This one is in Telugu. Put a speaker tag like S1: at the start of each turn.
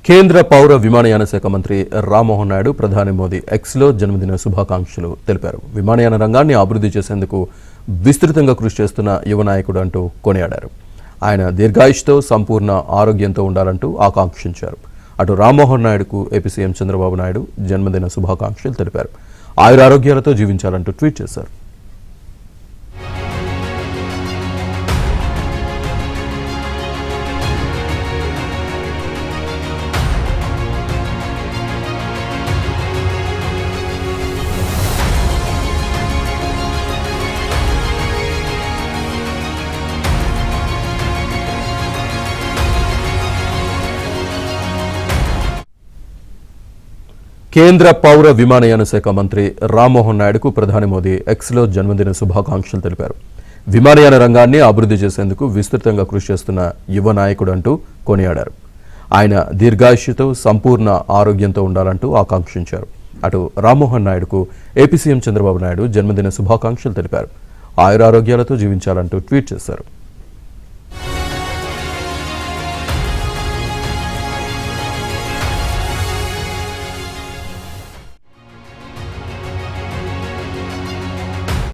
S1: కేంద్ర పౌర విమానయాన శాఖ మంత్రి రామ్మోహన్ నాయుడు ప్రధాని మోదీ ఎక్స్లో జన్మదిన శుభాకాంక్షలు తెలిపారు. విమానయాన రంగాన్ని అభివృద్ధి చేసేందుకు విస్తృతంగా కృషి చేస్తున్న యువ నాయకుడు అంటూ కొనియాడారు. ఆయన దీర్ఘాయుష్తో సంపూర్ణ ఆరోగ్యంతో ఉండాలంటూ ఆకాంక్షించారు. అటు రామ్మోహన్ నాయుడుకు ఏపీ సీఎం చంద్రబాబు నాయుడు జన్మదిన శుభాకాంక్షలు తెలిపారు. ఆయురారోగ్యాలతో జీవించాలంటూ ట్వీట్ చేశారు. కేంద్ర పౌర విమానయాన శాఖ మంత్రి రామ్మోహన్ నాయుడుకు ప్రధాని మోదీ ఎక్స్లో జన్మదిన శుభాకాంక్షలు తెలిపారు. విమానయాన రంగాన్ని అభివృద్ధి చేసేందుకు విస్తృతంగా కృషి చేస్తున్న యువ నాయకుడు అంటూ కొనియాడారు. ఆయన దీర్ఘాయుష్తో సంపూర్ణ ఆరోగ్యంతో ఉండాలంటూ ఆకాంక్షించారు. అటు రామ్మోహన్ నాయుడుకు ఏపీ సీఎం చంద్రబాబు నాయుడు జన్మదిన శుభాకాంక్షలు తెలిపారు. ఆయురారోగ్యాలతో జీవించాలంటూ ట్వీట్ చేశారు.